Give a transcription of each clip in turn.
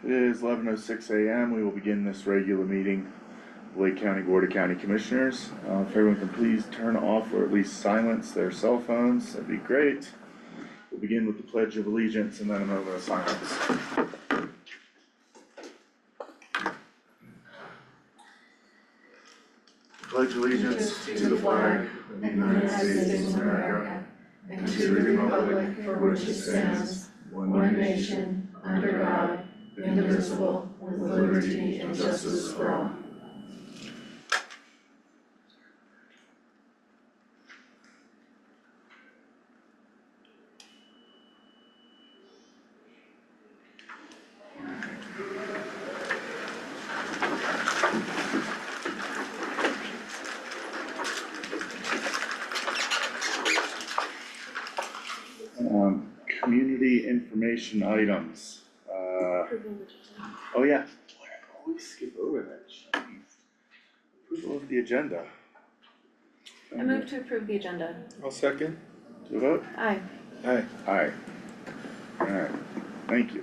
It is 11:06 a.m. We will begin this regular meeting of Lake County Board of County Commissioners. If everyone can please turn off or at least silence their cell phones, that'd be great. We'll begin with the Pledge of Allegiance and then a moment of silence. Pledge allegiance to the flag of the United States of America and to the republic for which it stands, one nation, under God, indivisible, with liberty and justice for all. Community information items. Oh yeah, boy, I always skip over that. Jeez. Approval of the agenda. I move to approve the agenda. I'll second. To vote? Aye. Aye. Aye. Alright, thank you.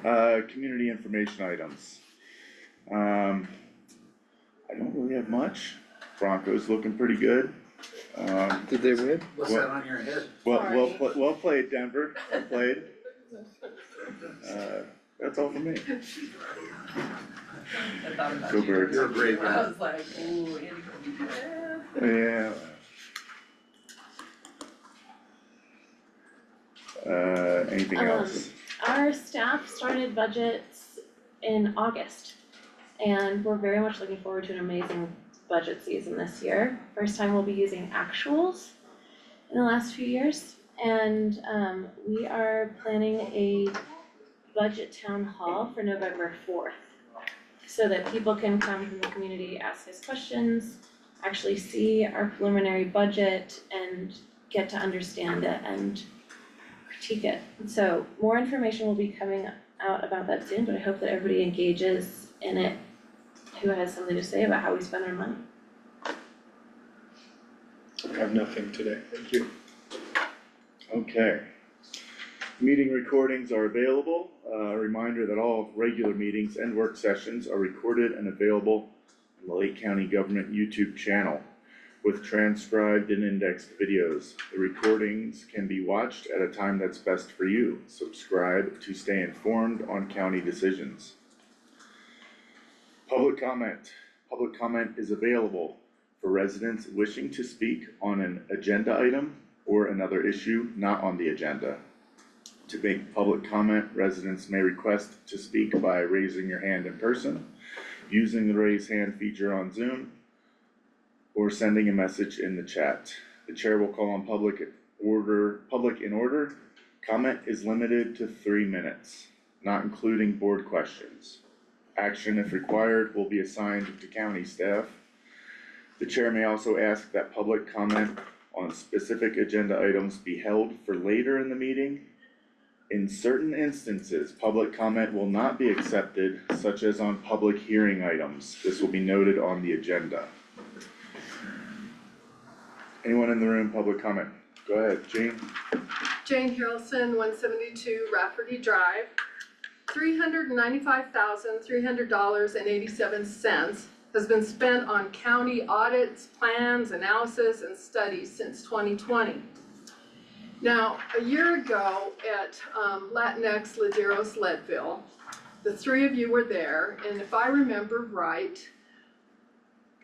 Community information items. I don't really have much. Broncos looking pretty good. Did they win? What's that on your head? Well played, Denver. Well played. That's all for me. Go Birds. You're a brave I man. was like, ooh, Andy could be good. Yeah. Anything else? Our staff started budgets in August, and we're very much looking forward to an amazing budget season this year. First time we'll be using actuals in the last few years, and we are planning a budget town hall for November 4th, so that people can come from the community, ask us questions, actually see our preliminary budget and get to understand it and critique it. So more information will be coming out about that soon, but I hope that everybody engages in it who has something to say about how we spend our money. I have nothing today, thank you. Okay. Meeting recordings are available. A reminder that all regular meetings and work sessions are recorded and available on the Lake County Government YouTube channel with transcribed and indexed videos. The recordings can be watched at a time that's best for you. Subscribe to stay informed on county decisions. Public comment. Public comment is available for residents wishing to speak on an agenda item or another issue not on the agenda. To make public comment, residents may request to speak by raising your hand in person, using the raise hand feature on Zoom, or sending a message in the chat. The chair will call on public in order. Comment is limited to 3 minutes, not including board questions. Action, if required, will be assigned to county staff. The chair may also ask that public comment on specific agenda items be held for later in the meeting. In certain instances, public comment will not be accepted, such as on public hearing items. This will be noted on the agenda. Anyone in the room, public comment? Go ahead, Jane. Jane Harrelson, 172 Rafferty Drive. $395,300.87 has been spent on county audits, plans, analysis, and studies since 2020. Now, a year ago at Latinx Ladeiros Leadville, the three of you were there, and if I remember right,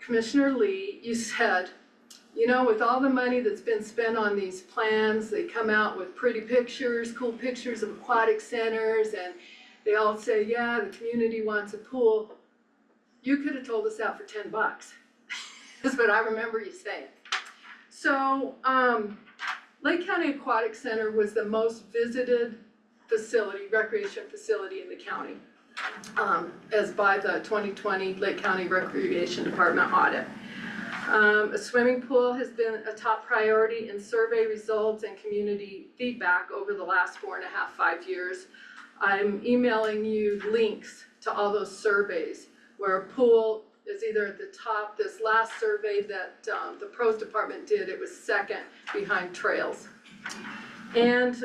Commissioner Lee, you said, you know, with all the money that's been spent on these plans, they come out with pretty pictures, cool pictures of aquatic centers, and they all say, yeah, the community wants a pool. You could have told us that for $10. That's what I remember you saying. So, Lake County Aquatic Center was the most visited facility, recreation facility in the county, as by the 2020 Lake County Recreation Department audit. A swimming pool has been a top priority in survey results and community feedback over the last 4.5, 5 years. I'm emailing you links to all those surveys where a pool is either at the top. This last survey that the pros department did, it was second behind trails. And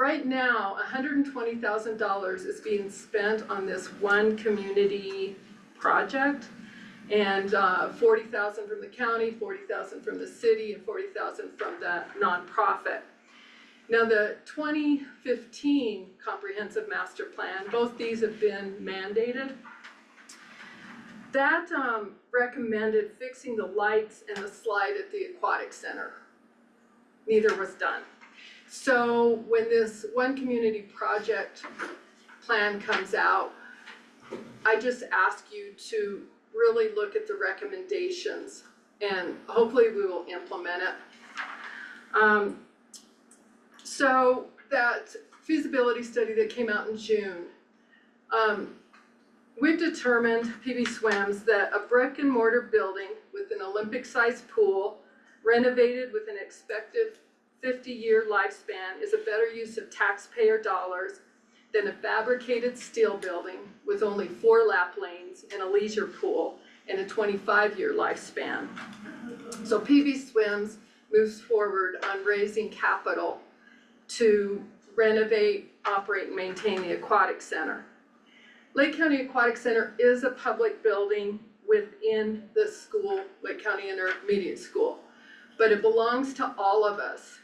right now, $120,000 is being spent on this one community project. And 40,000 from the county, 40,000 from the city, and 40,000 from the nonprofit. Now, the 2015 comprehensive master plan, both these have been mandated. That recommended fixing the lights and the slide at the aquatic center. Neither was done. So when this one community project plan comes out, I just ask you to really look at the recommendations and hopefully we will implement it. So that feasibility study that came out in June, we've determined, PB Swims, that a brick and mortar building with an Olympic-sized pool renovated with an expected 50-year lifespan is a better use of taxpayer dollars than a fabricated steel building with only 4 lap lanes and a leisure pool and a 25-year lifespan. So PB Swims moves forward on raising capital to renovate, operate, and maintain the aquatic center. Lake County Aquatic Center is a public building within the school, Lake County Intermediate School, but it belongs to all of us.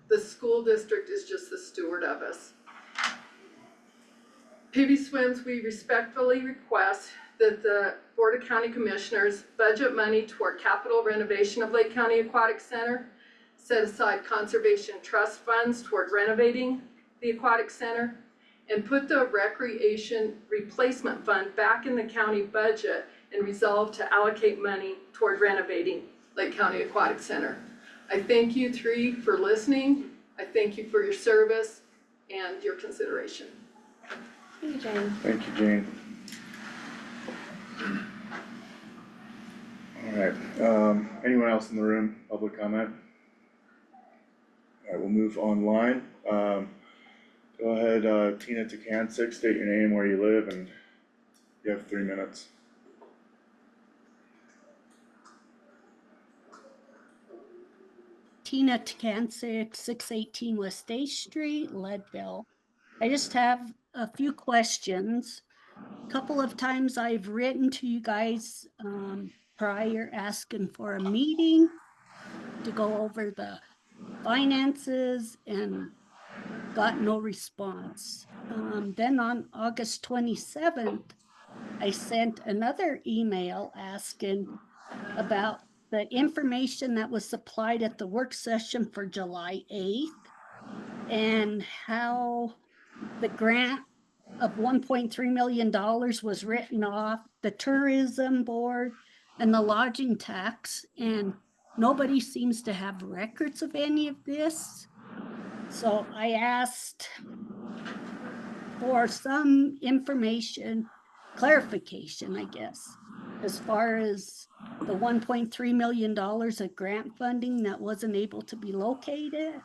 The school district is just the steward of us. PB Swims, we respectfully request that the Board of County Commissioners budget money toward capital renovation of Lake County Aquatic Center, set aside conservation trust funds toward renovating the aquatic center, and put the recreation replacement fund back in the county budget and resolve to allocate money toward renovating Lake County Aquatic Center. I thank you 3 for listening. I thank you for your service and your consideration. Thank you, Jane. Thank you, Jane. Alright, anyone else in the room, public comment? Alright, we'll move online. Go ahead, Tina Takancic, state your name, where you live, and you have 3 minutes. Tina Takancic, 618 West State Street, Leadville. I just have a few questions. A couple of times I've written to you guys prior asking for a meeting to go over the finances and got no response. Then on August 27th, I sent another email asking about the information that was supplied at the work session for July 8th and how the grant of $1.3 million was written off, the tourism board and the lodging tax, and nobody seems to have records of any of this. So I asked for some information, clarification, I guess, as far as the $1.3 million of grant funding that wasn't able to be located.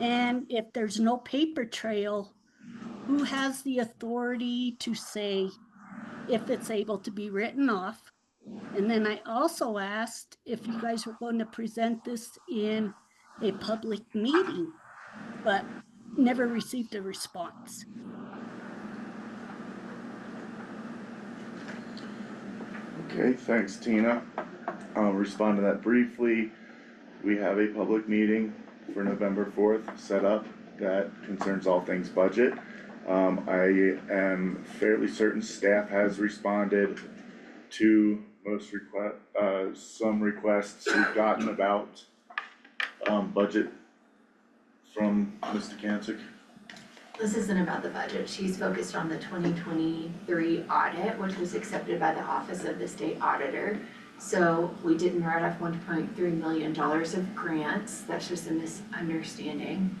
And if there's no paper trail, who has the authority to say if it's able to be written off? And then I also asked if you guys were going to present this in a public meeting, but never received a response. Okay, thanks, Tina. I'll respond to that briefly. We have a public meeting for November 4th set up that concerns all things budget. I am fairly certain staff has responded to some requests we've gotten about budget from Ms. Takancic. This isn't about the budget. She's focused on the 2023 audit, which was accepted by the Office of the State Auditor. So we didn't write off $1.3 million of grants. That's just a misunderstanding.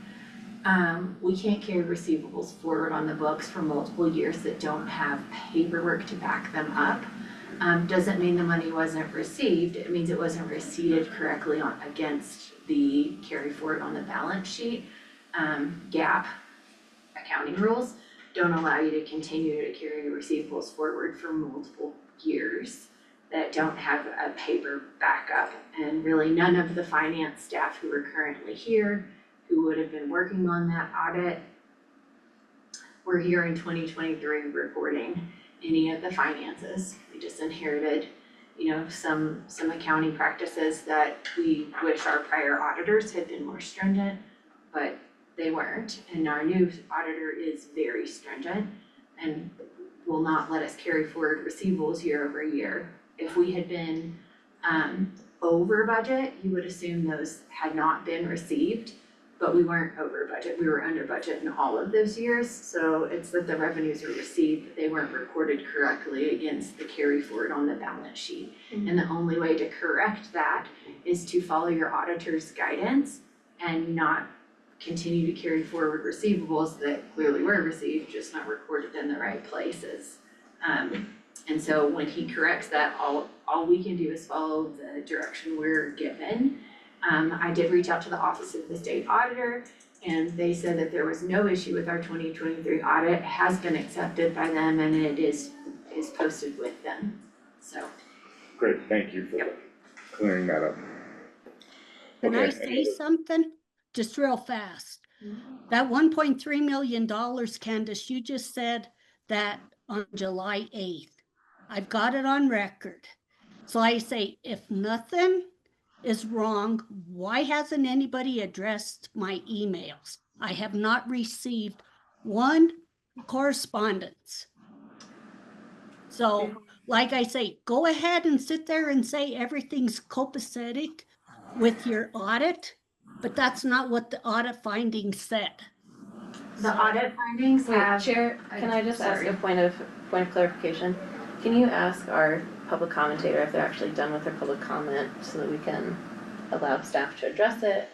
We can't carry receivables forward on the books for multiple years that don't have paperwork to back them up. Doesn't mean the money wasn't received. It means it wasn't receipted correctly against the carry forward on the balance sheet. GAAP accounting rules don't allow you to continue to carry receivables forward for multiple years that don't have a paper backup. And really none of the finance staff who are currently here, who would have been working on that audit, we're here in 2023 reporting any of the finances. We just inherited, some accounting practices that we wish our prior auditors had been more stringent, but they weren't. And our new auditor is very stringent and will not let us carry forward receivables year over year. If we had been over budget, you would assume those had not been received, but we weren't over budget, we were under budget in all of those years. So it's that the revenues were received, but they weren't recorded correctly against the carry forward on the balance sheet. And the only way to correct that is to follow your auditor's guidance and not continue to carry forward receivables that clearly were received, just not recorded in the right places. And so when he corrects that, all we can do is follow the direction we're given. I did reach out to the Office of the State Auditor, and they said that there was no issue with our 2023 audit. It has been accepted by them and it is posted with them, so. Great, thank you for clearing that up. Can I Okay, say something? Just real fast. That $1.3 million, Candace, you just said that on July 8th. I've got it on record. So I say, if nothing is wrong, why hasn't anybody addressed my emails? I have not received one correspondence. So, like I say, go ahead and sit there and say everything's copacetic with your audit, but that's not what the audit findings said. The audit findings Wait, have. Chair, can I just ask sorry. a point of clarification? Can you ask our public commentator if they're actually done with their public comment so that we can allow staff to address it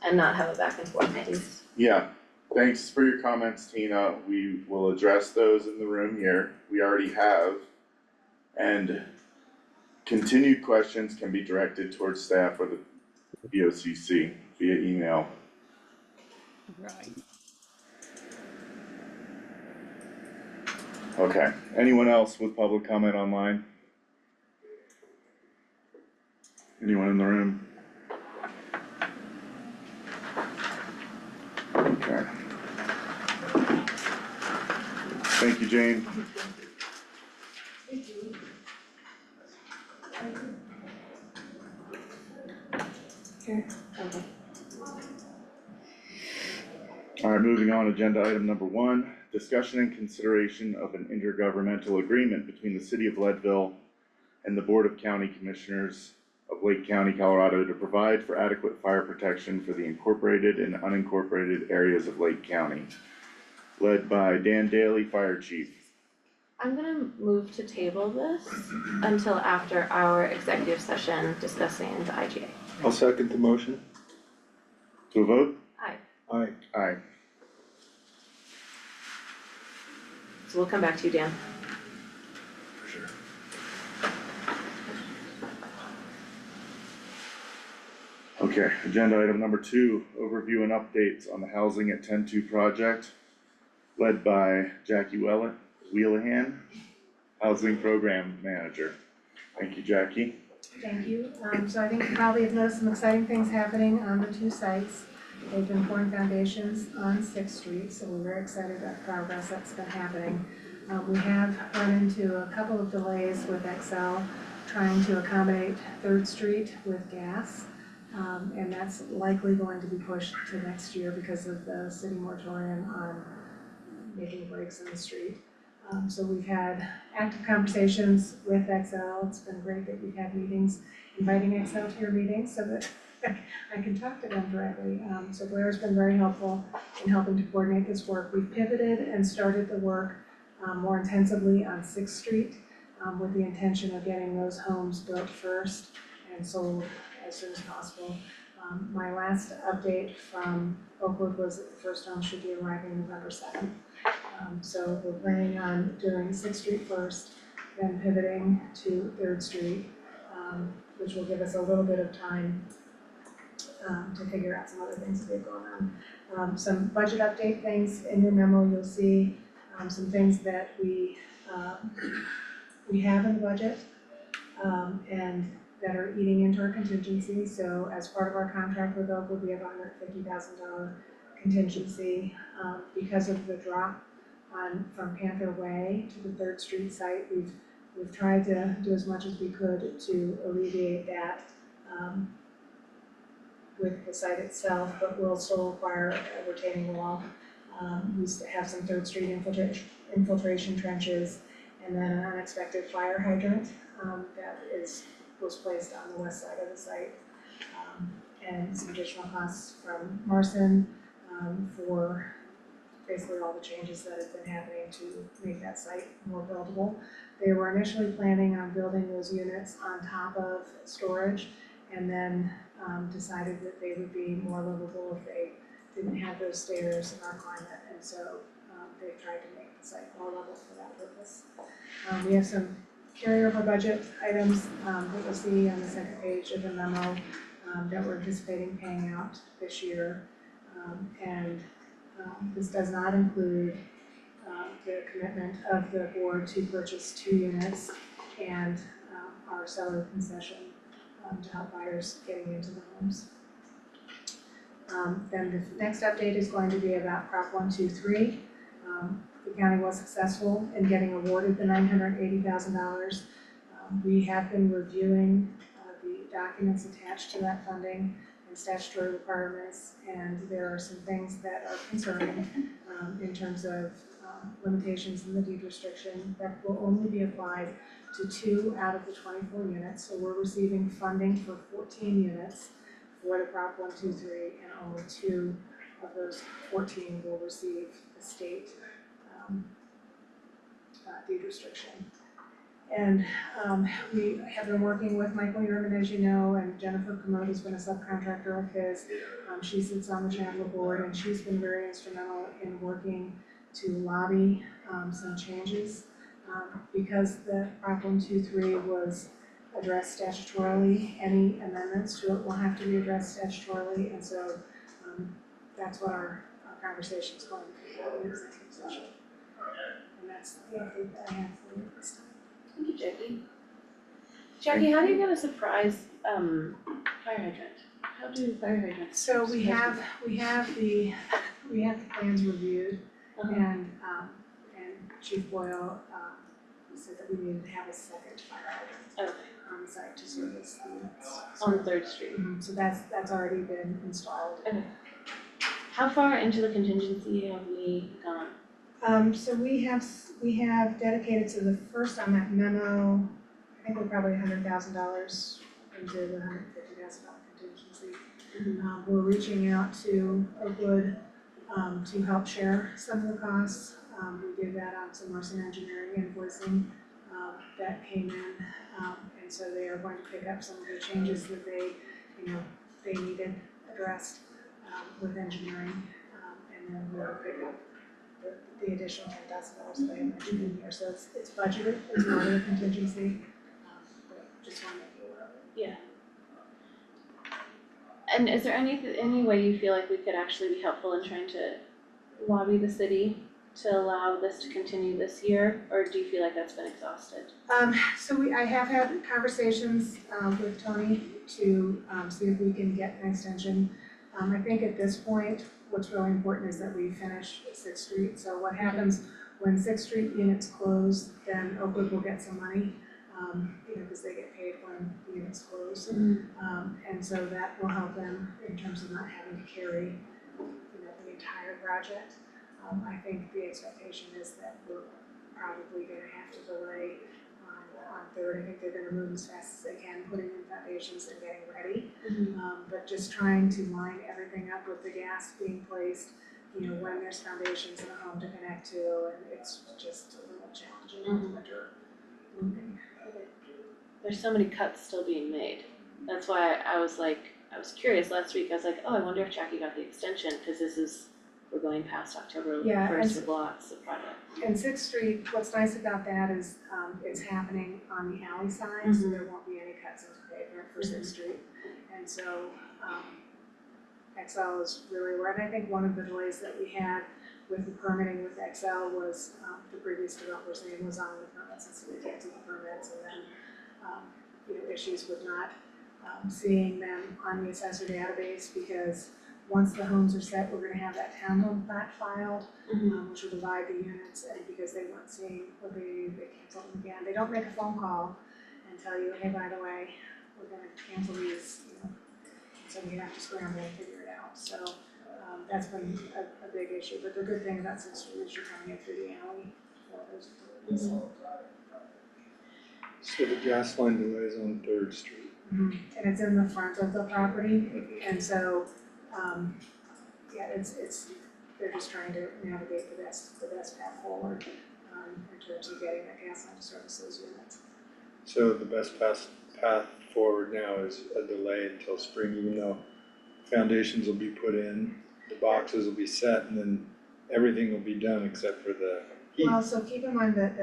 and not have a back and forth, please? Yeah, thanks for your comments, Tina. We will address those in the room here. We already have. And continued questions can be directed towards staff or the BOCC via email. Right. Okay, anyone else with public comment online? Anyone in the room? Okay. Thank you, Jane. Okay. Alright, moving on, agenda item number 1, discussion and consideration of an intergovernmental agreement between the city of Leadville and the Board of County Commissioners of Lake County, Colorado to provide for adequate fire protection for the incorporated and unincorporated areas of Lake County. Led by Dan Daly, Fire Chief. I'm gonna move to table this until after our executive session discussing the IGA. I'll second the motion. To a vote? Aye. Aye. So we'll come back to you, Dan. For sure. Okay, agenda item number 2, overview and updates on the housing at 10.2 project, led by Jackie Wheelahan, Housing Program Manager. Thank you, Jackie. Thank you. So I think you probably have noticed some exciting things happening on the 2 sites. They've been pouring foundations on 6th Street, so we're very excited about the progress that's been happening. We have run into a couple of delays with Excel trying to accommodate 3rd Street with gas. And that's likely going to be pushed to next year because of the city moratorium on making breaks in the street. So we've had active conversations with Excel. It's been great that we've had meetings, inviting Excel to your meetings so that I can talk to them directly. So Blair's been very helpful in helping to coordinate this work. We've pivoted and started the work more intensively on 6th Street with the intention of getting those homes built first and sold as soon as possible. My last update from Oakwood was that the first home should be arriving November 7th. So we're planning on doing 6th Street first, then pivoting to 3rd Street, which will give us a little bit of time to figure out some other things that we have going on. Some budget update things in your memo, you'll see some things that we have in the budget and that are eating into our contingency. So as part of our contract with Oakwood, we have a $150,000 contingency because of the drop from Panther Way to the Third Street site. We've tried to do as much as we could to alleviate that, with the site itself, but will still require a retaining wall. We have some Third Street infiltration trenches, and then an unexpected fire hydrant, that was placed on the west side of the site. And some additional costs from Marson, for basically all the changes that have been happening to make that site more buildable. They were initially planning on building those units on top of storage, and then decided that they would be more livable if they didn't have those stairs in our climate, and so they've tried to make the site more level for that purpose. We have some carryover budget items that you'll see on the second page of the memo that we're anticipating paying out this year. This does not include the commitment of the board to purchase 2 units and our seller concession to help buyers getting into the homes. Then the next update is going to be about Prop 123. The county was successful in getting awarded the $980,000. We have been reviewing the documents attached to that funding and statutory requirements, and there are some things that are concerning in terms of limitations in the deed restriction that will only be applied to 2 out of the 24 units. So we're receiving funding for 14 units for the Prop 123, and only 2 of those 14 will receive the state deed restriction. And we have been working with Michael Yerman, as you know, and Jennifer Commode has been a subcontractor of his. She sits on the Chandler board, and she's been very instrumental in working to lobby some changes. Because the Prop 123 was addressed statutorily, any amendments to it will have to be addressed statutorily, and so that's what our conversation is going to be about in executive session. And that's the update that I have for you this time. Thank you, Jackie. Jackie, how do you get a surprise fire hydrant? How do fire hydrants? So we have the plans reviewed, and Chief Boyle said that we needed to have a second fire hydrant on the site to service the units. On 3rd Street. So that's already been installed. Okay. How far into the contingency have we gone? So we have dedicated to the first on that memo, I think we're probably $100,000 into the $150,000 contingency. We're reaching out to Oakwood to help share some of the costs. We did that on some Marson Engineering invoicing that came in, and so they are going to pick up some of the changes that they needed addressed with engineering, and then we'll pick up the additional $10,000 that I mentioned in here. So it's budgeted, it's not a contingency, but just want to make you aware of it. Yeah. And is there any way you feel like we could actually be helpful in trying to lobby the city to allow this to continue this year, or do you feel like that's been exhausted? So I have had conversations with Tony to see if we can get an extension. I think at this point, what's really important is that we finish 6th Street. So what happens when 6th Street units close, then Oakwood will get some money, because they get paid when the units close. And so that will help them in terms of not having to carry, the entire project. I think the expectation is that we're probably gonna have to delay on 3rd. I think they're gonna move as fast as they can, putting in foundations and getting ready. But just trying to line everything up with the gas being placed, when there's foundations in a home to connect to, and it's just a little challenging with winter moving. There's so many cuts still being made. That's why I was curious last week. I was like, oh, I wonder if Jackie got the extension, because we're going past October 1st with lots of projects. And 6th Street, what's nice about that is it's happening on the alley side, so there won't be any cuts into pavement for 6th Street. And so XL is really where, and I think one of the delays that we had with the permitting with XL was the previous developer's name was on the permits, and so we canceled the permits, and then issues with not seeing them on the assessor database because once the homes are set, we're gonna have that townhome plat filed, Mhm. which will divide the units, and because they weren't seeing what they canceled them again. They don't make a phone call and tell you, hey, by the way, we're gonna cancel these, so we have to scramble and figure it out, so, that's been a big issue, but the good thing about Sixth Street is you're coming in through the alley for those employees. So the gas line delay is on Third Street. And it's in the front of the property, and so, yeah, they're just trying to navigate the best path forward, in terms of getting that gas line to service those units. So the best path forward now is a delay until spring, even though foundations will be put in, the boxes will be set, and then everything will be done except for the heat. Well, so keep in mind that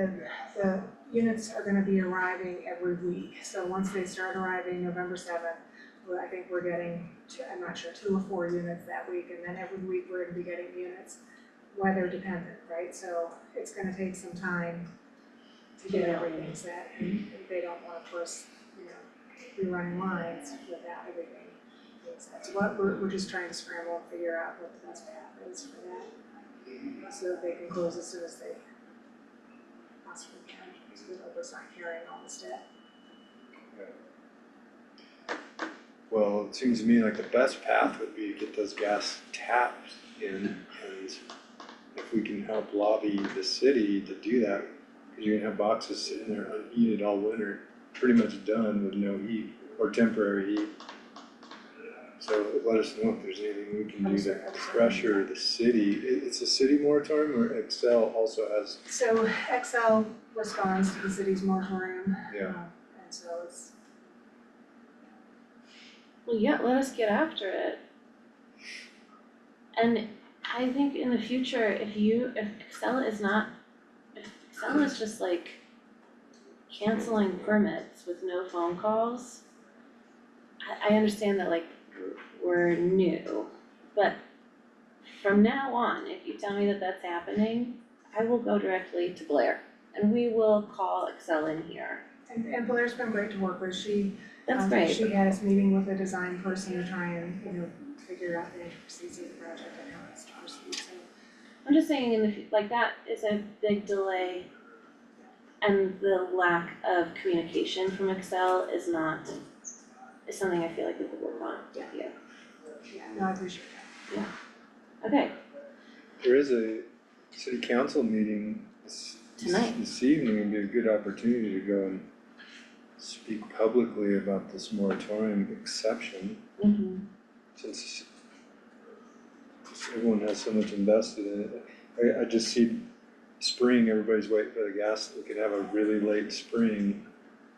the units are gonna be arriving every week, so once they start arriving November 7th, well, I think we're getting, I'm not sure, 2 or 4 units that week, and then every week we're gonna be getting units, weather dependent, right? So it's gonna take some time to get everything set, and they don't wanna force, rerunning lines without everything being set. So what we're just trying to scramble and figure out what the best path is for that, so that they can close as soon as they possibly can, so that Oprah's not carrying all the debt. Well, it seems to me like the best path would be to get those gas taps in, and if we can help lobby the city to do that, because you're gonna have boxes sitting there unheated all winter, pretty much done with no heat or temporary heat. So let us know if there's anything we can do to pressure the city. It's a city moratorium, or Excel also has, So Excel responds to the city's moratorium. Yeah. And so it's, Well, yeah, let us get after it. And I think in the future, if Excel is just like canceling permits with no phone calls, I understand that like we're new, but from now on, if you tell me that that's happening, I will go directly to Blair and we will call Excel in here. and Blair's been great to work with. That's great. She had us meeting with a design person to try and, figure out the intricacies of the project and how it's to proceed, so. I'm just saying like that is a big delay. And the lack of communication from Excel is something I feel like we could work on with you. Yeah, no, I appreciate that. Okay, there is a city council meeting Tonight. this evening. It'd be a good opportunity to go and speak publicly about this moratorium exception, since everyone has so much invested in it. I just see spring, everybody's waiting for the gas, we could have a really late spring,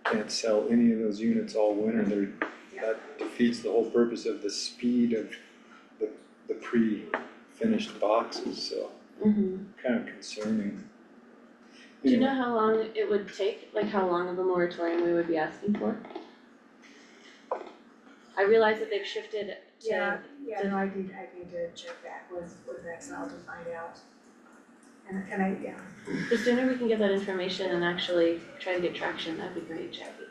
can't sell any of those units all winter, that defeats the whole purpose of the speed of the pre-finished boxes, so kind of concerning. Do you know how long it would take, like how long of a moratorium we would be asking for? I realize that they've shifted to. Yeah, no, I need to check back with Excel to find out. And The sooner we can get that information and actually try to get traction, that'd be great, Jackie.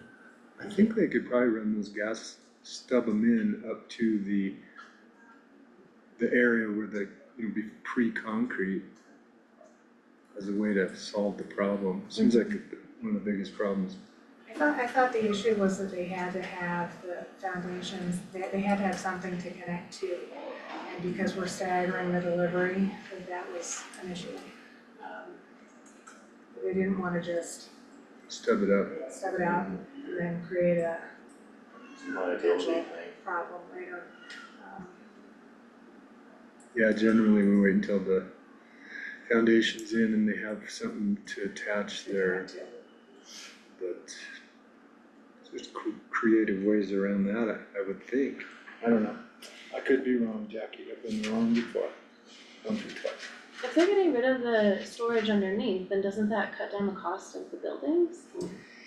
I think they could probably run those gas, stub them in up to the area where be pre-concrete as a way to solve the problem. Seems like one of the biggest problems. I thought the issue was that they had to have the foundations, they had to have something to connect to. And because we're staggering the delivery, that was an issue. They didn't wanna just Stub it up. out and then create a Liability thing. problem later. Yeah, generally we wait until the foundation's in and they have something to attach there, but there's creative ways around that, I would think. I don't know. I could be wrong, Jackie. I've been wrong before. Once or twice. If they're getting rid of the storage underneath, then doesn't that cut down the cost of the buildings?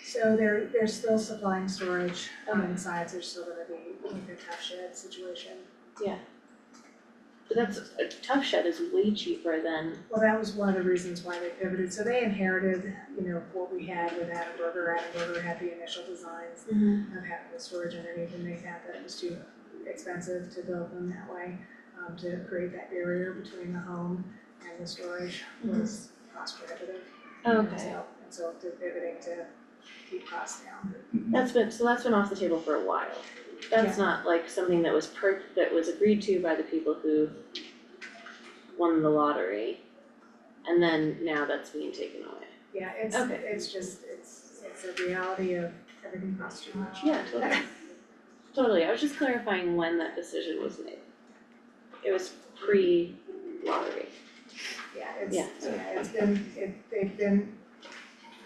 So they're still supplying storage on the sides, they're still gonna be like a tough shed situation. Yeah. But a tough shed is way cheaper than. Well, that was one of the reasons why they pivoted, so they inherited, what we had with Adam Burger. Adam Burger had the initial designs of having the storage underneath, and they found that it was too expensive to build them that way. to create that barrier between the home and the storage was cost prohibitive. Okay, And so they're pivoting to keep costs down. that's been off the table for a while. That's not like something that was that was agreed to by the people who won the lottery. And then now that's being taken away. Yeah, Okay. it's a reality of everything costs too much. Yeah, totally. Totally, I was just clarifying when that decision was made. It was pre-lottery.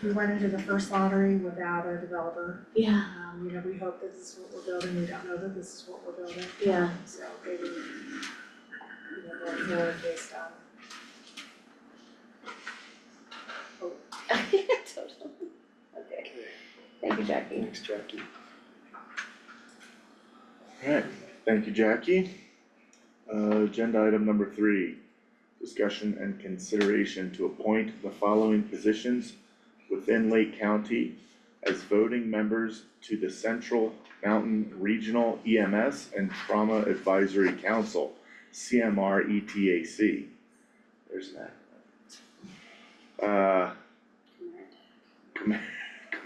We went into the first lottery without a developer. Yeah, We hope that this is what we're building, we don't know that this is what we're building. yeah. So maybe, going forward based on. Totally. Okay, thank you, Jackie. Thanks, Jackie. Alright, thank you, Jackie. Agenda item number 3, discussion and consideration to appoint the following positions within Lake County as voting members to the Central Mountain Regional EMS and Trauma Advisory Council, CMRETAC. There's that.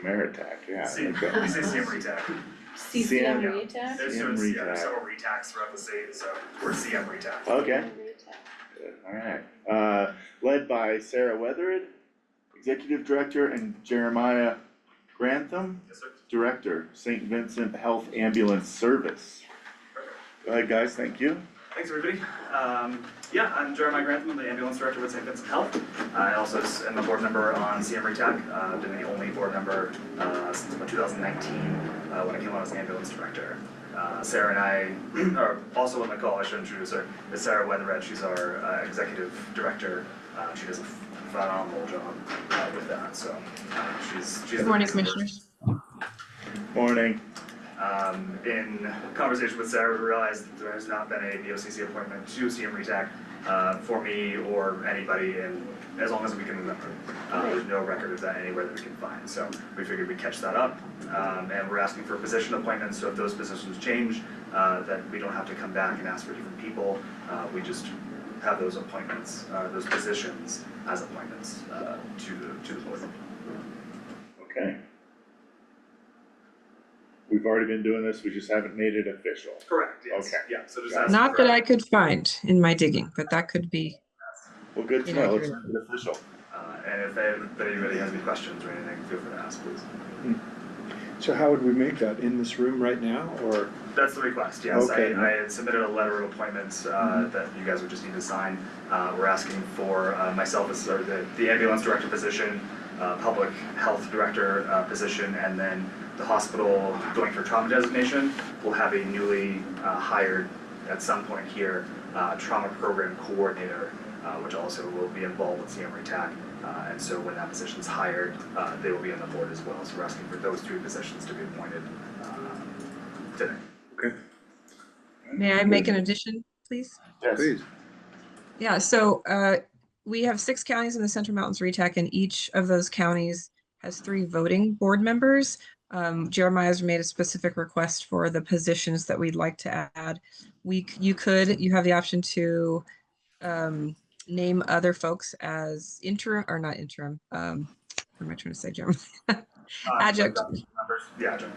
CMRETAC, yeah. We say CMRETAC. CMRETAC? There's several RETACs throughout the state, so we're CMRETAC. Okay. Good, alright. Led by Sarah Weathered, Executive Director, and Jeremiah Grantham, Yes, sir. Director, St. Vincent Health Ambulance Service. Go ahead, guys, thank you. Thanks, everybody. I'm Jeremiah Grantham, I'm the ambulance director with St. Vincent Health. I also am a board member on CMRETAC. I've been the only board member since about 2019 when I came on as ambulance director. Sarah and I are also on the call. I should introduce her. It's Sarah Weathered. She's our executive director. She does a phenomenal job with that. So she's. Good morning, commissioners. Morning. In conversation with Sarah, we realized that there has not been a BOCC appointment to CMRETAC for me or anybody, and as long as we can remember. There's no record of that anywhere that we can find, so we figured we'd catch that up. And we're asking for position appointments, so if those positions change, that we don't have to come back and ask for different people. We just have those appointments, those positions as appointments to the board. Okay. We've already been doing this, we just haven't made it official. Correct, yes. Okay. Yeah, so just Got it. ask Not for- that I could find in my digging, but that could be. Well, good to You know, know, let's make it official. And if anybody has any questions or anything, feel free to ask, please. So how would we make that, in this room right now, or? That's the request, yes. Okay. I had submitted a letter of appointments that you guys would just need to sign. We're asking for myself as the ambulance director position, public health director position, and then the hospital going for trauma designation will have a newly hired, at some point here, trauma program coordinator, which also will be involved with CMRETAC. And so when that position's hired, they will be on the board as well. So we're asking for those 3 positions to be appointed today. Okay. May I make an addition, please? Yes. Please. Yeah, so we have 6 counties in the Central Mountains RETAC, and each of those counties has 3 voting board members. Jeremiah's made a specific request for the positions that we'd like to add. You have the option to name other folks as interim, or not interim, what am I trying to say, Jeremiah? Adjunct. Members? Yeah, adjunct,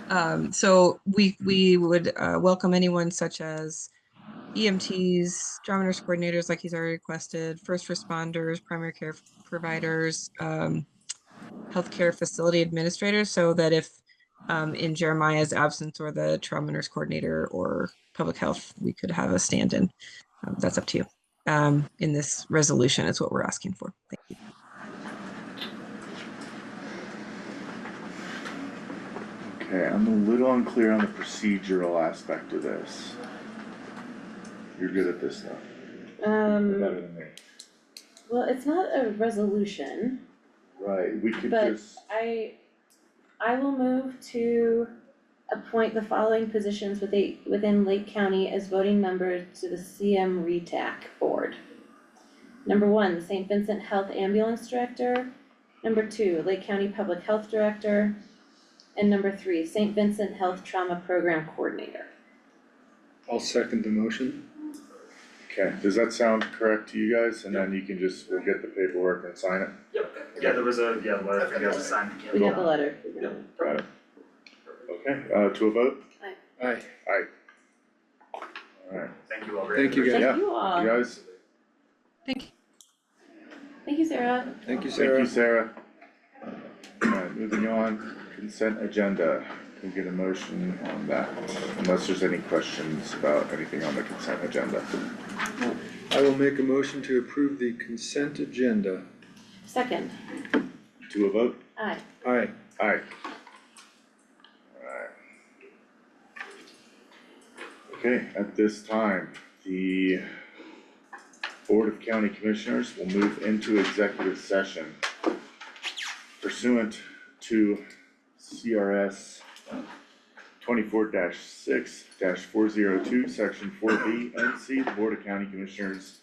yeah. So we would welcome anyone such as EMTs, trauma nurse coordinators, like he's already requested, first responders, primary care providers, healthcare facility administrators, so that if in Jeremiah's absence or the trauma nurse coordinator or public health, we could have a stand-in. That's up to you. In this resolution is what we're asking for. Thank you. Okay, I'm a little unclear on the procedural aspect of this. You're good at this stuff, better than me. Well, it's not a resolution, Right, we could but just, I will move to appoint the following positions within Lake County as voting members to the CMRETAC board. Number 1, St. Vincent Health Ambulance Director. Number 2, Lake County Public Health Director. And number 3, St. Vincent Health Trauma Program Coordinator. I'll second the motion. Okay, does that sound correct to you guys? And then you can just, we'll get the paperwork and sign it? Yep, yeah, there was a, letter for you guys to sign. We got the letter. Got it. Okay, to a vote? Aye. Aye. Alright, Thank you all very much. Thank you, guys. Thank you all. you guys, Thank you. Thank you, Sarah. Thank you, thank Sarah. you, Sarah. Alright, moving on, consent agenda, can we get a motion on that, unless there's any questions about anything on the consent agenda. I will make a motion to approve the consent agenda. Second, To a vote? aye. Aye. Aye. Alright. Okay, at this time, the Board of County Commissioners will move into executive session pursuant to CRS 24-6-402, section 4B and C. The Board of County Commissioners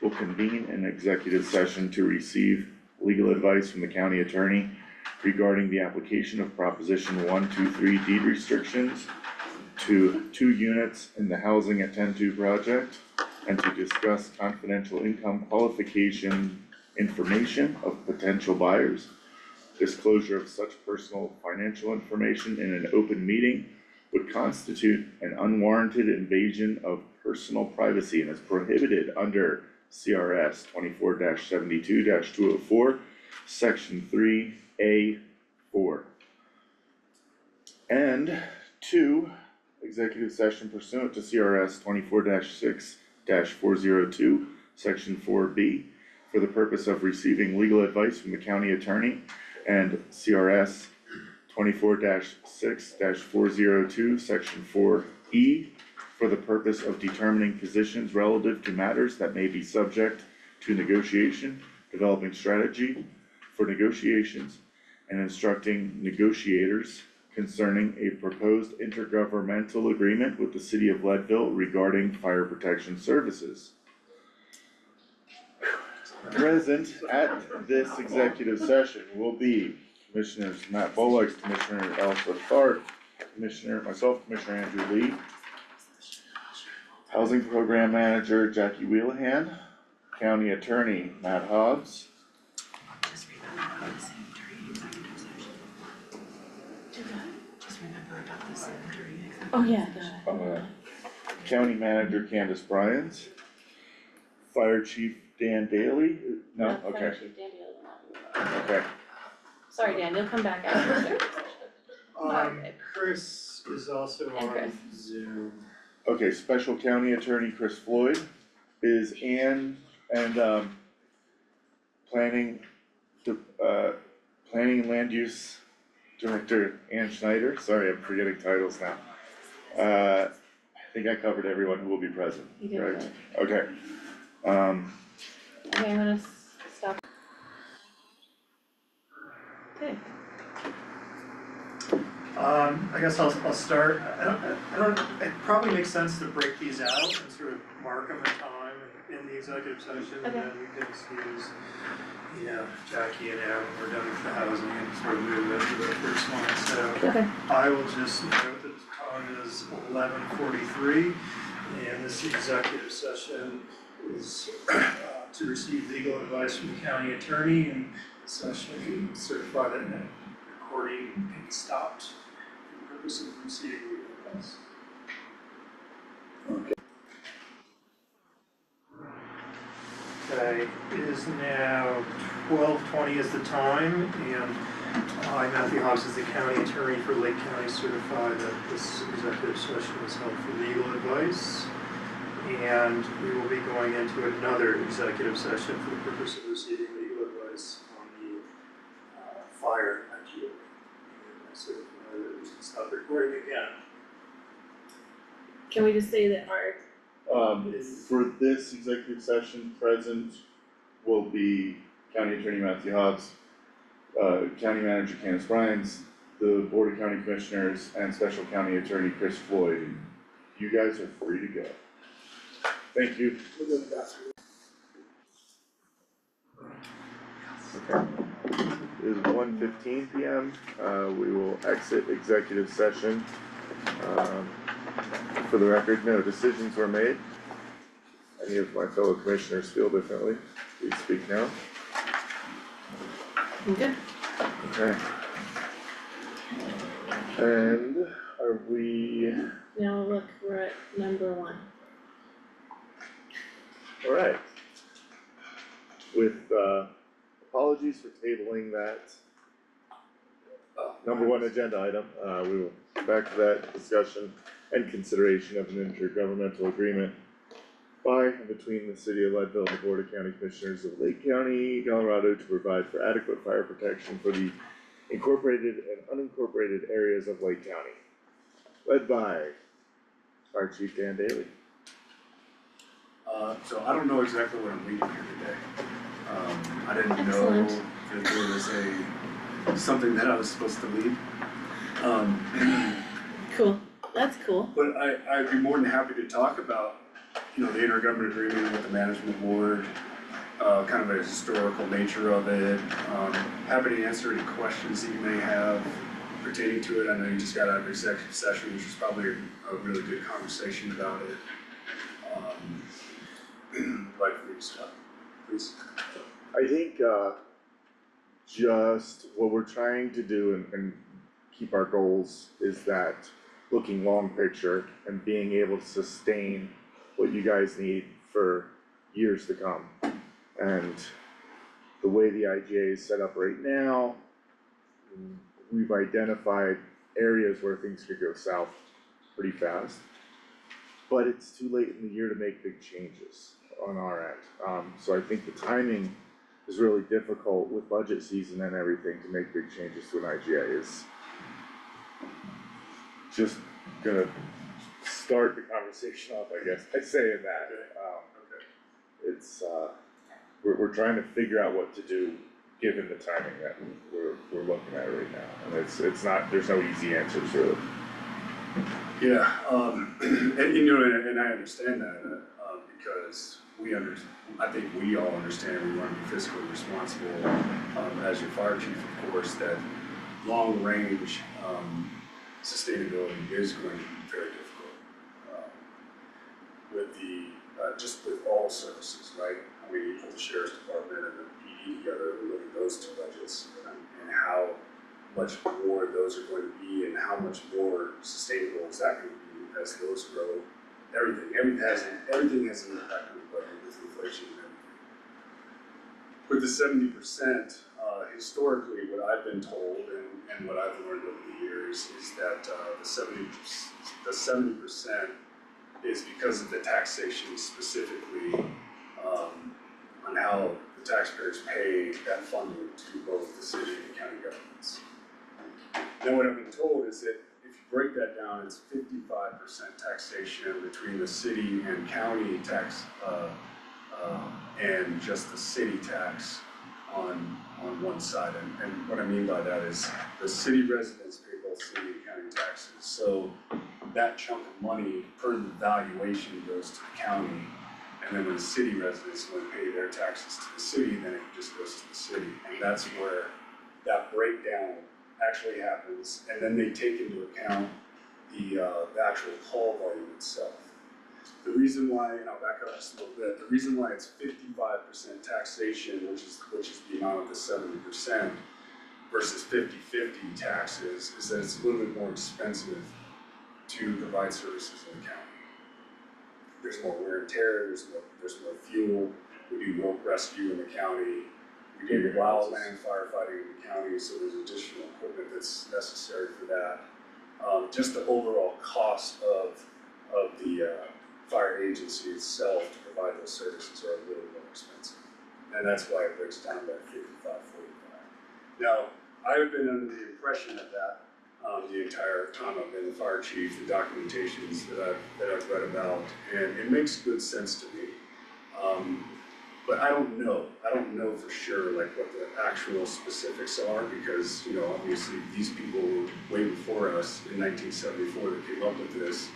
will convene an executive session to receive legal advice from the county attorney regarding the application of Proposition 123 deed restrictions to 2 units in the Housing at 10.2 project, and to discuss confidential income qualification information of potential buyers. Disclosure of such personal financial information in an open meeting would constitute an unwarranted invasion of personal privacy and is prohibited under CRS 24-72-204, section 3A4. And 2, executive session pursuant to CRS 24-6-402, section 4B, for the purpose of receiving legal advice from the county attorney, and CRS 24-6-402, section 4E, for the purpose of determining positions relative to matters that may be subject to negotiation, developing strategy for negotiations, and instructing negotiators concerning a proposed intergovernmental agreement with the city of Leadville regarding fire protection services. Present at this executive session will be Commissioners Matt Bullock, Commissioner Elsa Tharp, myself, Commissioner Andrew Lee, Housing Program Manager Jackie Wheelahan, County Attorney Matt Hobbs, Just remember about the same during executive session. Just remember about the same during executive. Oh, yeah, County Manager Candace Bryans, Fire Chief Dan Daly, no, Fire okay, Chief Dan Daly will not be. okay, Sorry, Dan, you'll come back after executive session. Okay. Chris is also And Chris. on Zoom. okay, Special County Attorney Chris Floyd is Ann and Planning and Land Use Director Ann Schneider, sorry, I'm forgetting titles now. I think I covered everyone who will be present, You did right? good. Okay, Okay, I'm gonna stop. Okay, I guess I'll start. I don't, it probably makes sense to break these out and sort of mark them in time in the executive session, and then we can excuse, Jackie and Aaron, we're done with the housing and sort of move into the first one, so. okay. I will just note that the time is 11:43, and this executive session is to receive legal advice from the county attorney, and the session certify that the recording can be stopped for the purpose of receiving legal advice. Okay, it is now 12:20 is the time, and I, Matthew Hobbs, is the county attorney for Lake County, certify that this executive session is held for legal advice. And we will be going into another executive session for the purpose of receiving legal advice on the fire idea. And I certify that we can stop recording again. Can we just say that our, for this executive session, present will be County Attorney Matthew Hobbs, County Manager Candace Bryans, the Board of County Commissioners, and Special County Attorney Chris Floyd. You guys are free to go. Thank you. Okay. It is 1:15 PM. We will exit executive session. For the record, no decisions were made. Any of my fellow commissioners feel differently, please speak now. I'm good. Okay. And are we, Now look, we're at number 1. alright. With apologies for tabling that number 1 agenda item, we will get back to that discussion and consideration of an intergovernmental agreement by and between the city of Leadville and the Board of County Commissioners of Lake County, Colorado to provide for adequate fire protection for the incorporated and unincorporated areas of Lake County. Led by Fire Chief Dan Daly. So I don't know exactly what I'm leading here today. I didn't Excellent. know that there was something that I was supposed to lead. Cool, that's cool. But I'd be more than happy to talk about, the intergovernmental agreement with the management board, kind of a historical nature of it. Happy to answer any questions that you may have pertaining to it. I know you just got out of executive session, which is probably a really good conversation about it. Like for me to start, please. I think just what we're trying to do and keep our goals is that looking long picture and being able to sustain what you guys need for years to come. And the way the IGA is set up right now, we've identified areas where things could go south pretty fast. But it's too late in the year to make big changes on our end. So I think the timing is really difficult with budget season and everything to make big changes to an IGA is just gonna start the conversation off, I guess, by saying that. It's, we're trying to figure out what to do given the timing that we're looking at right now. And it's not, there's no easy answers really. Yeah, and I understand that, because I think we all understand we wanna be fiscally responsible, as your fire chief, of course, that long range, sustainability is going to be very difficult. With just with all services, right? I mean, you put the sheriff's department and the PD together, and look at those two budgets and how much more those are going to be and how much more sustainable is that going to be as those grow. Everything has an impact on the budget with inflation and everything. With the 70%, historically, what I've been told and what I've learned over the years is that the 70% is because of the taxation specifically, on how the taxpayers pay that funding to both the city and the county governments. Now, what I've been told is that if you break that down, it's 55% taxation between the city and county tax, and just the city tax on one side. And what I mean by that is the city residents pay both city and county taxes. So that chunk of money per the valuation goes to the county. And then when the city residents want to pay their taxes to the city, then it just goes to the city. And that's where that breakdown actually happens. And then they take into account the actual call volume itself. The reason why, and I'll back up just a little bit, the reason why it's 55% taxation, which is the amount of the 70%, versus 50-50 taxes, is that it's a little bit more expensive to provide services in the county. There's more wear and tear, there's more fuel, we do rope rescue in the county, we do wildland firefighting in the county, so there's additional equipment that's necessary for that. Just the overall cost of the fire agency itself to provide those services are a little more expensive. And that's why it breaks down to 55-45. Now, I've been under the impression of that the entire time I've been the fire chief, the documentations that I've read about, and it makes good sense to me. But I don't know for sure like what the actual specifics are, because obviously these people were way before us in 1974 that came up with this.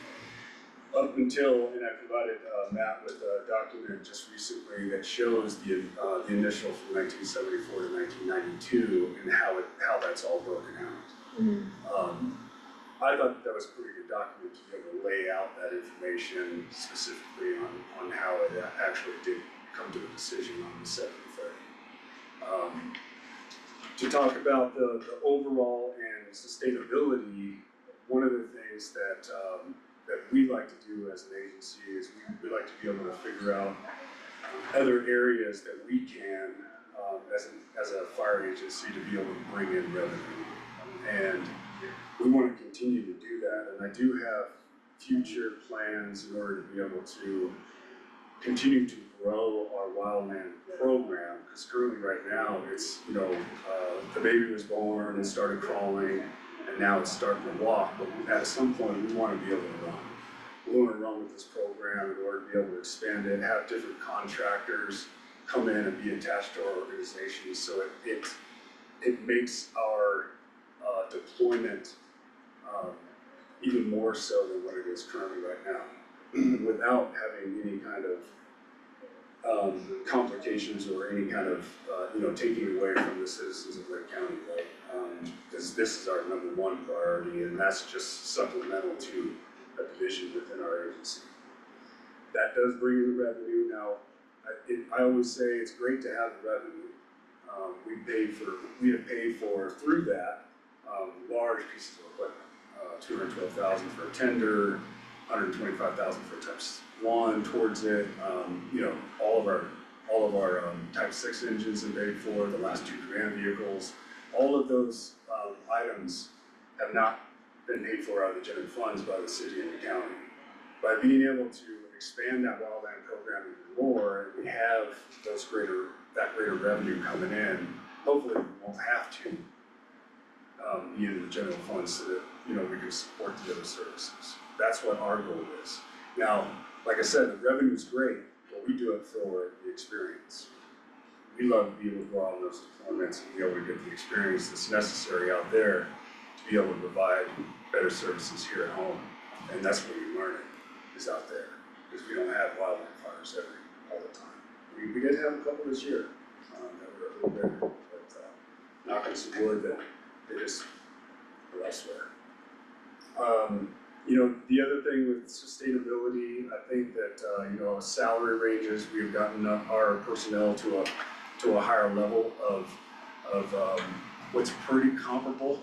Up until, and I provided Matt with a document just recently that shows the initial from 1974 to 1992 and how that's all broken out. Mm-hmm. I thought that was a pretty good document to be able to lay out that information specifically on how it actually did come to a decision on the 7:30. To talk about the overall and sustainability, one of the things that we like to do as an agency is we like to be able to figure out other areas that we can, as a fire agency, to be able to bring in revenue. And we want to continue to do that, and I do have future plans in order to be able to continue to grow our wildland program, because currently right now, it's, the baby was born and started crawling, and now it's starting to walk, but at some point, we want to be able to run. We want to run with this program in order to be able to expand it, have different contractors come in and be attached to our organization, so it makes our deployment even more so than what it is currently right now, without having any kind of complications or any kind of taking away from the citizens of Lake County, right? Because this is our #1 priority, and that's just supplemental to a division within our agency. That does bring in the revenue. Now, I always say it's great to have the revenue. We have paid for through that large pieces of equipment. $212,000 for a tender, $125,000 for Type 1 towards it. All of our Type 6 engines have paid for, the last 2 command vehicles. All of those items have not been paid for out of the general funds by the city and the county. By being able to expand that wildland program even more, we have that greater revenue coming in. Hopefully, we won't have to be in the general funds so that we can support the other services. That's what our goal is. Now, like I said, the revenue's great, but we do it for the experience. We love to be able to go out on those deployments and be able to get the experience that's necessary out there to be able to provide better services here at home. And that's where we learn it, is out there, because we don't have wildland fires all the time. We did have a couple this year that were a little bigger, but knock on some wood that they just were elsewhere. The other thing with sustainability, I think that salary ranges, we've gotten our personnel to a higher level of what's pretty comparable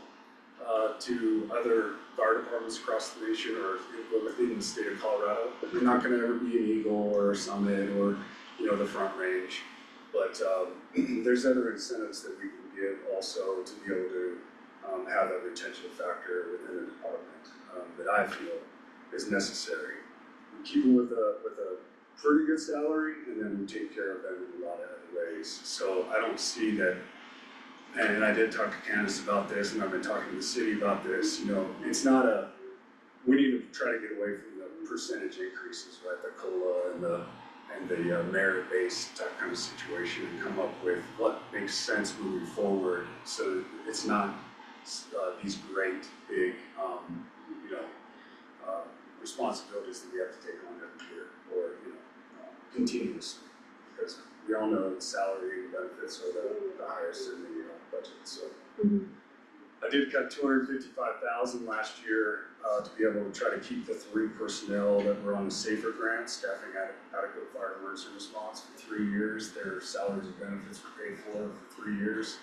to other fire departments across the nation or within the state of Colorado. We're not going to ever be an Eagle or a Summit or the Front Range, but there's other incentives that we can give also to be able to have that retention factor within the department that I feel is necessary. We keep them with a pretty good salary, and then we take care of them in a lot of other ways. So I don't see that, and I did talk to Candace about this, and I've been talking to the city about this, it's not we need to try to get away from the percentage increases, right, the COLA and the merit-based type kind of situation, and come up with what makes sense moving forward, so that it's not these great big responsibilities that we have to take on every year or continuously, because we all know the salary and benefits are the highest in the budget. So I did cut $255,000 last year to be able to try to keep the 3 personnel that were on the SAFER grant, staffing adequate fire emergency response, for 3 years. Their salaries and benefits were paid for 3 years.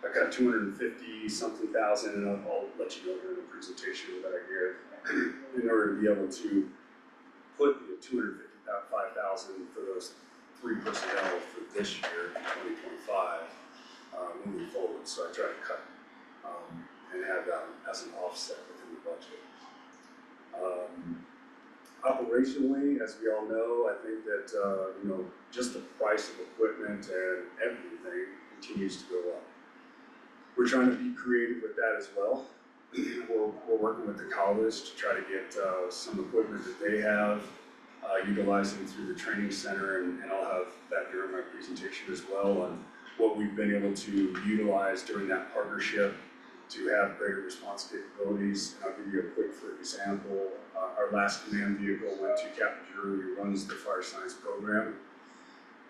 I got $250-something thousand, and I'll let you know during the presentation that I give, in order to be able to put the $255,000 for those 3 personnel for this year, 2025, moving forward. So I try to cut and have that as an offset within the budget. Operationally, as we all know, I think that just the price of equipment and everything continues to go up. We're trying to be creative with that as well. We're working with the college to try to get some equipment that they have, utilizing through the training center, and I'll have that during my presentation as well on what we've been able to utilize during that partnership to have greater response capabilities. And I'll give you a quick for example. Our last command vehicle went to Captain Drew, who runs the fire science program.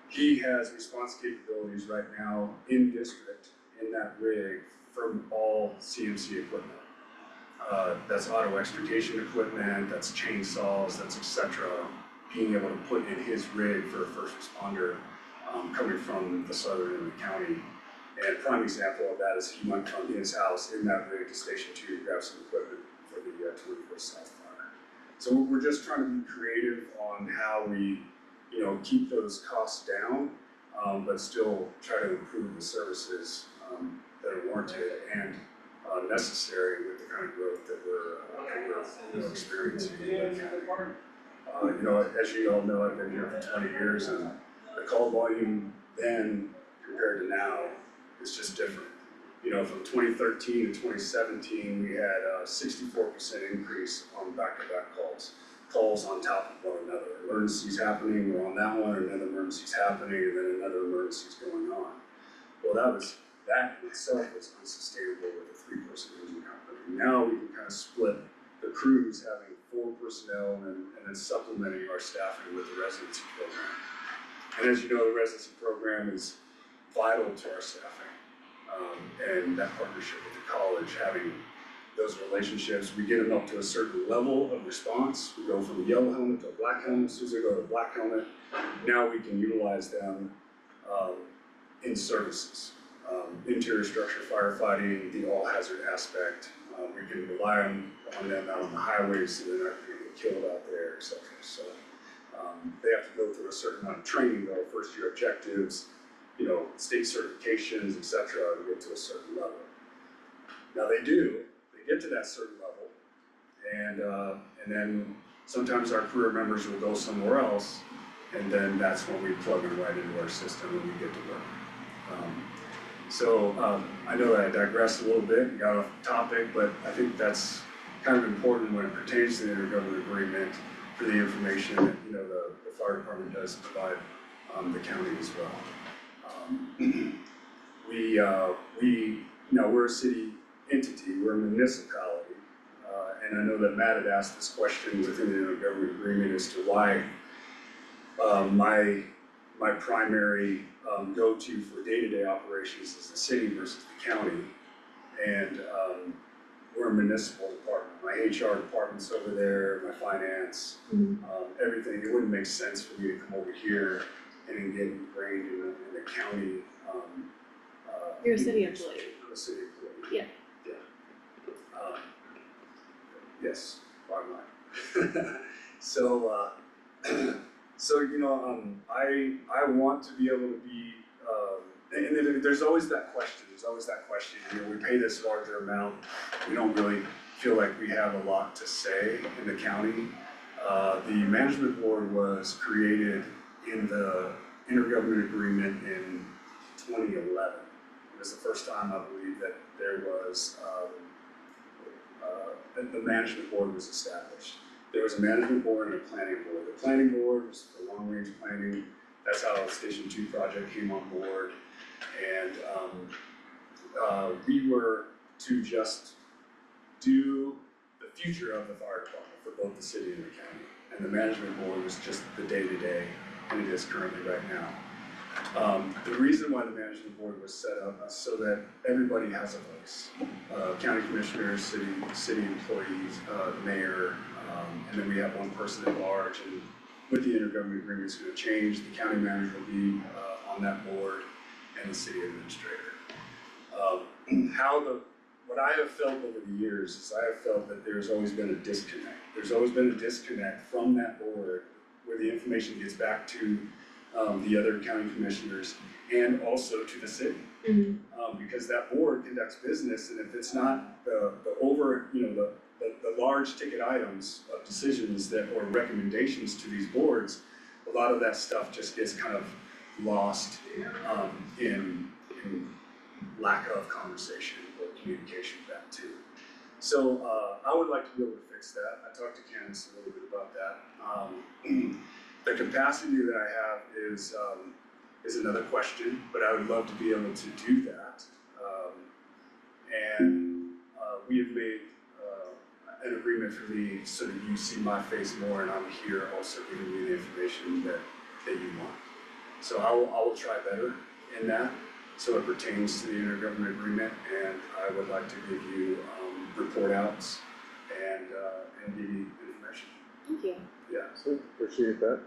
He has response capabilities right now in district in that rig from all CMC equipment. that's auto extrication equipment, that's chainsaws, that's et cetera, being able to put in his rig for a first responder, coming from the southern end of the county. And prime example of that is he went from his house in that rig to Station 2 to grab some equipment for the 24 South fire. So we're just trying to be creative on how we, keep those costs down, but still try to improve the services that are warranted and necessary with the kind of growth that we're experiencing in the county. As you all know, I've been here for 20 years, and the call volume then compared to now is just different. From 2013 to 2017, we had a 64% increase on back-to-back calls on top of one another. Emergencies happening, we're on that one, and then emergencies happening, and then another emergency's going on. Well, that in itself was unsustainable with a 3-person engine company. Now we can kind of split the crews, having 4 personnel and then supplementing our staffing with the residency program. And as you know, the residency program is vital to our staffing. And that partnership with the college, having those relationships, we get them up to a certain level of response. We go from a yellow helmet to a black helmet. As soon as they go to a black helmet, now we can utilize them in services. Interior structure firefighting, the all hazard aspect. We can rely on them out on the highways so they're not going to get killed out there, et cetera. So they have to go through a certain amount of training, though, first year objectives, state certifications, et cetera, to get to a certain level. Now they get to that certain level, and then sometimes our career members will go somewhere else, and then that's when we plug them right into our system and we get to work. I know that I digressed a little bit and got off topic, but I think that's kind of important when it pertains to the intergovernmental agreement for the information that, the fire department does provide the county as well. We're a city entity, we're a municipality, and I know that Matt had asked this question within the intergovernmental agreement as to why my primary go-to for day-to-day operations is the city versus the county, and we're a municipal department. My HR department's over there, my finance, everything. It wouldn't make sense for me to come over here and get ingrained in the county. You're a city employee. I'm a city employee. Yeah. Yes, bottom line. I want to be able to be, and then there's always that question, we pay this larger amount, we don't really feel like we have a lot to say in the county. The management board was created in the intergovernmental agreement in 2011. It was the first time, I believe, that there was, the management board was established. There was a management board and a planning board. The planning board was for long-range planning. That's how the Station 2 project came on board. And we were to just do the future of the fire department for both the city and the county. And the management board was just the day-to-day, and it is currently right now. The reason why the management board was set up is so that everybody has a voice. County commissioners, city employees, the mayor, and then we have one person at large. And with the intergovernmental agreement, it's going to change. The county manager will be on that board, and the city administrator. What I have felt over the years is I have felt that there's always been a disconnect. There's always been a disconnect from that board where the information gets back to the other county commissioners and also to the city. Because that board conducts business, and if it's not the large ticket items of decisions or recommendations to these boards, a lot of that stuff just gets kind of lost in lack of conversation or communication back too. So I would like to be able to fix that. I talked to Candace a little bit about that. The capacity that I have is another question, but I would love to be able to do that. We have made an agreement for me so that you see my face more, and I'm here also giving you the information that you want. So I will try better in that, so it pertains to the intergovernmental agreement, and I would like to give you report outs and give you information. Thank you. Yeah. So appreciate that.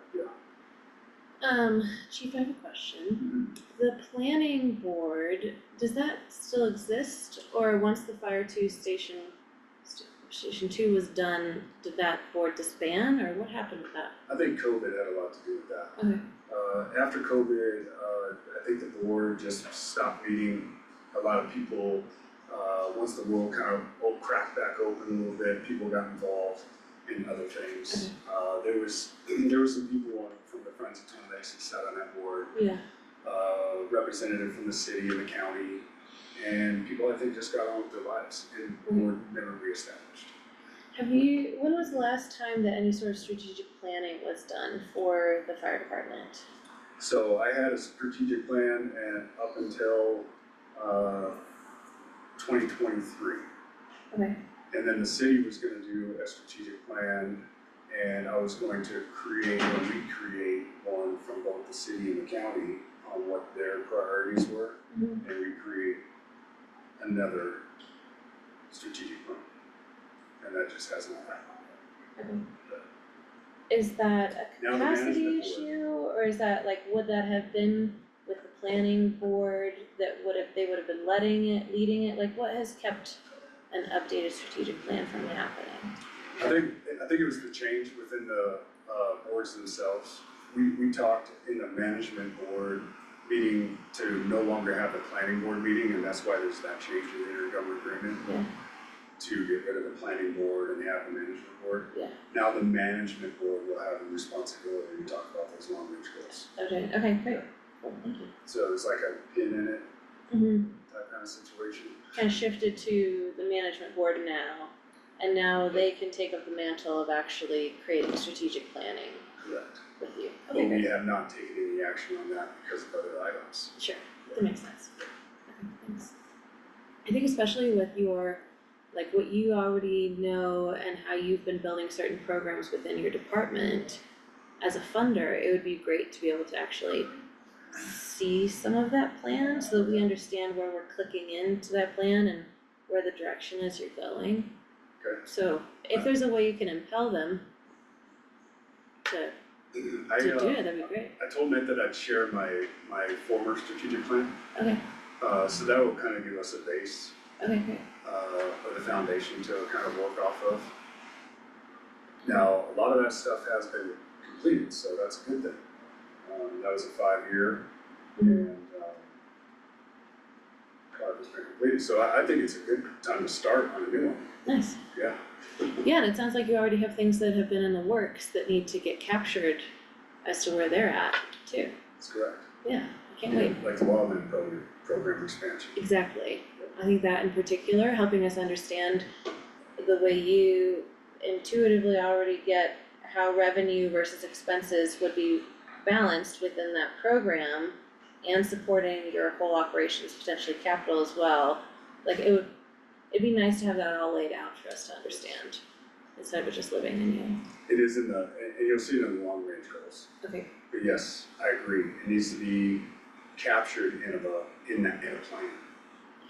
Chief, I have a question. The planning board, does that still exist, or once the Station 2 was done, did that board disband, or what happened with that? I think COVID had a lot to do with that. Okay. After COVID, I think the board just stopped meeting. A lot of people, once the world kind of cracked back open a little bit, people got involved in other things. There was some people from the Friends of Twin Lakes who sat on that board. Yeah. Representative from the city and the county, and people I think just got on with their lives and were never reestablished. When was the last time that any sort of strategic planning was done for the fire department? So I had a strategic plan and up until 2023. Okay. And then the city was gonna do a strategic plan, and I was going to create or recreate one from both the city and the county on what their priorities were, and recreate another strategic plan. And that just hasn't happened. Okay. Is that a Now the capacity management board. issue, or is that like, would that have been with the planning board that they would have been leading it? Like, what has kept an updated strategic plan from happening? I think it was the change within the boards themselves. We talked in the management board meeting to no longer have the planning board meeting, and that's why there's that change in the intergovernmental agreement. Yeah. To get rid of the planning board and have the management board. Yeah. Now the management board will have the responsibility to talk about those long range goals. Okay, great. Cool, thank you. So there's like a pin in it, that kind of situation. Kind of shifted to the management board now, and now they can take up the mantle of actually creating strategic planning Correct. with you. But Okay, we great. have not taken any action on that because of other items. Sure, that makes sense. Okay, thanks. I think especially with your, like what you already know and how you've been building certain programs within your department, as a funder, it would be great to be able to actually see some of that plan so that we understand where we're clicking into that plan and where the direction is you're going. Okay. So if there's a way you can impel them to do it, that'd be great. I told Nate that I'd share my former strategic plan. Okay, So that will kind of give us a base, okay, great. or the foundation to kind of work off of. Now, a lot of that stuff has been completed, so that's a good thing. That was a 5-year, and part has been completed, so I think it's a good time to start on a new one, Nice. yeah. Yeah, and it sounds like you already have things that have been in the works that need to get captured as to where they're at too. That's correct. Yeah, I can't wait. Like the wildland program expansion. Exactly. I think that in particular, helping us understand the way you intuitively already get how revenue versus expenses would be balanced within that program and supporting your whole operations, potentially capital as well. Like it'd be nice to have that all laid out for us to understand instead of just living in you. It is and you'll see it in the long range goals. Okay. But yes, I agree, it needs to be captured in a plan.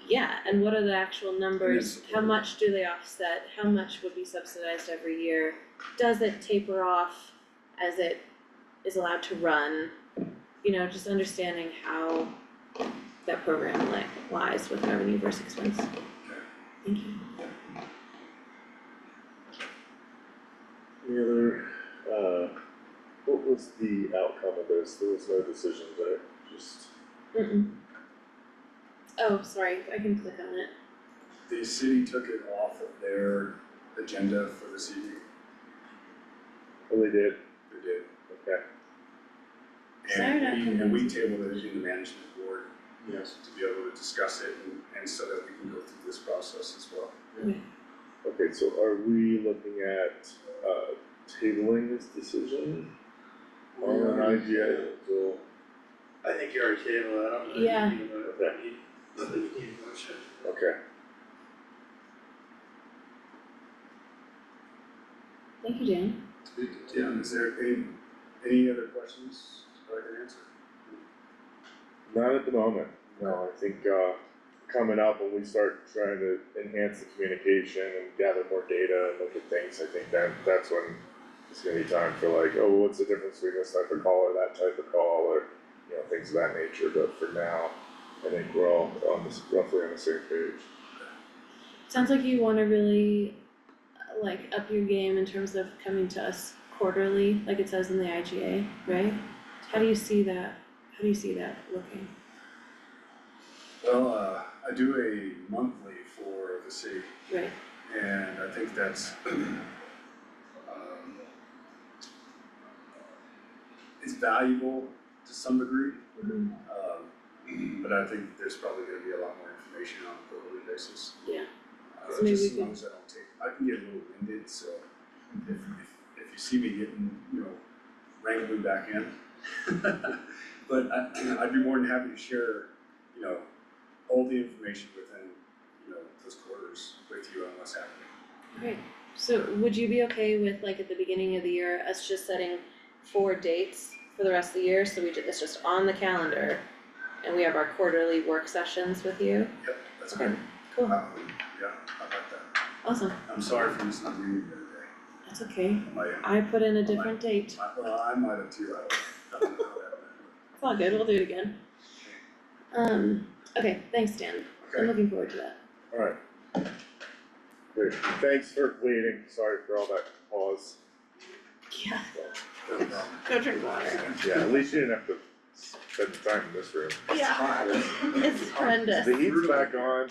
Yeah, and what are the actual numbers? Yes. How much do they offset? How much would be subsidized every year? Does it taper off as it is allowed to run? You know, just understanding how that program lies with revenue versus expense. Thank you. Any other, what was the outcome of this? There was no decision, right? Just. Oh, sorry, I can click on it. The city took it off of their agenda for this evening. Oh, they did? They did. Okay. And we tabled it in the management board Yes. to be able to discuss it and so that we can go through this process as well. Okay, so are we looking at, tabling this decision on an IGA until? I think you already tabled that, I don't know if you Yeah. need a motion. Okay. Thank you, Dan. Yeah, is there any other questions that I can answer? Not at the moment, no, I think, coming up when we start trying to enhance the communication and gather more data and look at things, I think that's when it's gonna be time for like, oh, what's the difference between this type of call or that type of call, or, you know, things of that nature, but for now, I think we're all on this, roughly on the same page. Sounds like you wanna really like up your game in terms of coming to us quarterly, like it says in the IGA, right? How do you see that looking? Well, I do a monthly for the city, Right, and I think that's, it's valuable to some degree. But I think there's probably gonna be a lot more information on a quarterly basis. yeah. So maybe Just we as long could- as I can get a little winded, so if you see me getting, randomly back in. But I'd be more than happy to share, all the information within, those quarters with you on what's happening. Great, so would you be okay with like at the beginning of the year, us just setting 4 dates for the rest of the year, so it's just on the calendar? And we have our quarterly work sessions with you? Yep, that's Okay, good. cool, Yeah, I like that. awesome, I'm sorry for missing the meeting the other day. that's okay, I I put in a different date, I might have too, I don't know how that went. it's all good, we'll do it again. Okay, thanks Dan, I'm Okay. looking forward to that. Alright. Great, thanks for waiting, sorry for all that pause. Yeah, No problem. go drink water. Yeah, at least you didn't have to spend the time in this room. Yeah, it's horrendous. The heat's back on,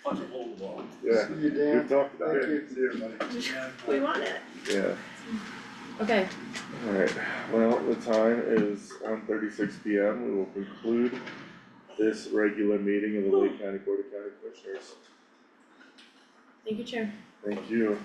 Punch a hole in the wall. yeah, See you, Dan. we've talked about Thank it. you. See you, everybody. We want it. Yeah, Okay, alright, well, the time is 1:36 PM, we will conclude this regular meeting of the Lake County Board of County Commissioners. thank you, Chair. Thank you.